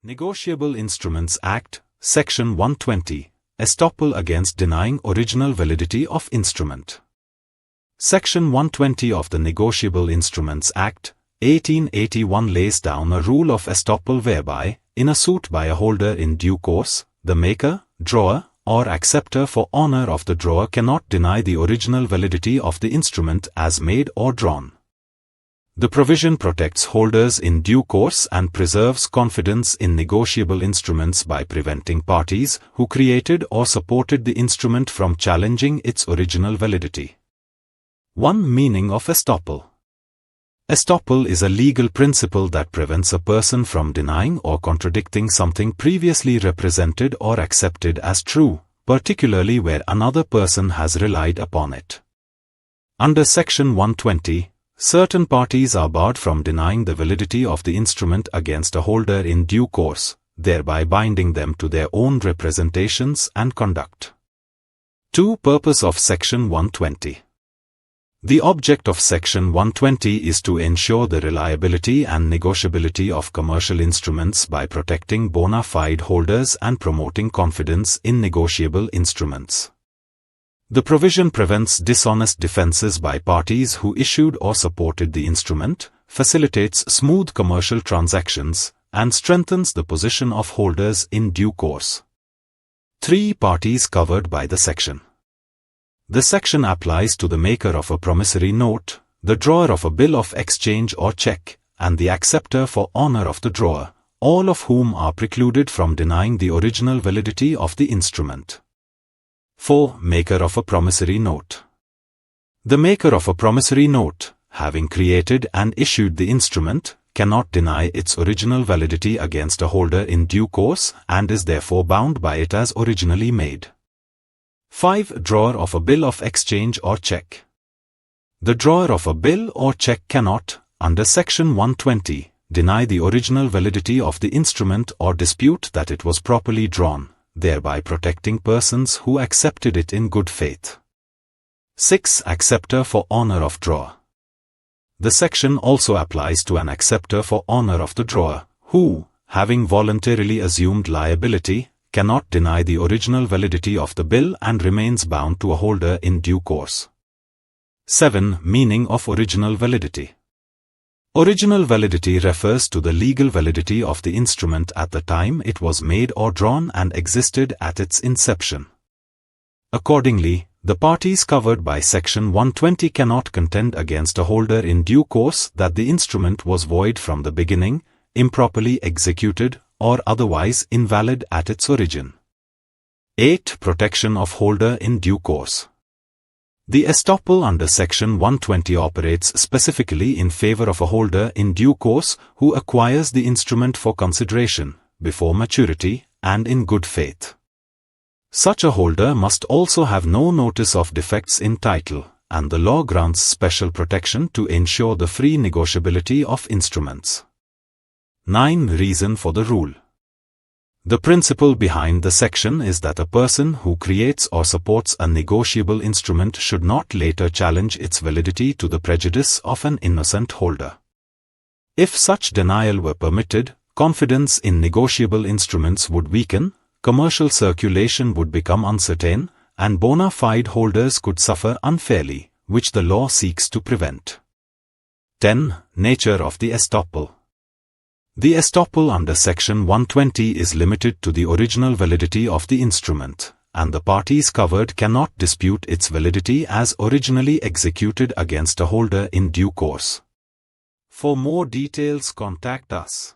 Negotiable Instruments Act, Section 120, Estoppel against denying original validity of instrument. Section 120 of the Negotiable Instruments Act, 1881 lays down a rule of estoppel whereby, in a suit by a holder in due course, the maker, drawer, or acceptor for honor of the drawer cannot deny the original validity of the instrument as made or drawn. The provision protects holders in due course and preserves confidence in negotiable instruments by preventing parties who created or supported the instrument from challenging its original validity. 1. Meaning of estoppel. Estoppel is a legal principle that prevents a person from denying or contradicting something previously represented or accepted as true, particularly where another person has relied upon it. Under Section 120, certain parties are barred from denying the validity of the instrument against a holder in due course, thereby binding them to their own representations and conduct. 2. Purpose of Section 120. The object of Section 120 is to ensure the reliability and negotiability of commercial instruments by protecting bona fide holders and promoting confidence in negotiable instruments. The provision prevents dishonest defenses by parties who issued or supported the instrument, facilitates smooth commercial transactions, and strengthens the position of holders in due course. 3. Parties covered by the section. The section applies to the maker of a promissory note, the drawer of a bill of exchange or cheque, and the acceptor for honor of the drawer, all of whom are precluded from denying the original validity of the instrument. 4. Maker of a promissory note. The maker of a promissory note, having created and issued the instrument, cannot deny its original validity against a holder in due course and is therefore bound by it as originally made. 5. Drawer of a bill of exchange or cheque. The drawer of a bill or cheque cannot, under Section 120, deny the original validity of the instrument or dispute that it was properly drawn, thereby protecting persons who accepted it in good faith. 6. Acceptor for honor of drawer. The section also applies to an acceptor for honor of the drawer, who, having voluntarily assumed liability, cannot deny the original validity of the bill and remains bound to a holder in due course. 7. Meaning of original validity. Original validity refers to the legal validity of the instrument at the time it was made or drawn and existed at its inception. Accordingly, the parties covered by Section 120 cannot contend against a holder in due course that the instrument was void from the beginning, improperly executed, or otherwise invalid at its origin. 8. Protection of holder in due course. The estoppel under Section 120 operates specifically in favor of a holder in due course who acquires the instrument for consideration, before maturity, and in good faith. Such a holder must also have no notice of defects in title, and the law grants special protection to ensure the free negotiability of instruments. 9. Reason for the rule. The principle behind the section is that a person who creates or supports a negotiable instrument should not later challenge its validity to the prejudice of an innocent holder. If such denial were permitted, confidence in negotiable instruments would weaken, commercial circulation would become uncertain, and bona fide holders could suffer unfairly, which the law seeks to prevent. 10. Nature of the estoppel. The estoppel under Section 120 is limited to the original validity of the instrument, and the parties covered cannot dispute its validity as originally executed against a holder in due course. For more details, contact us.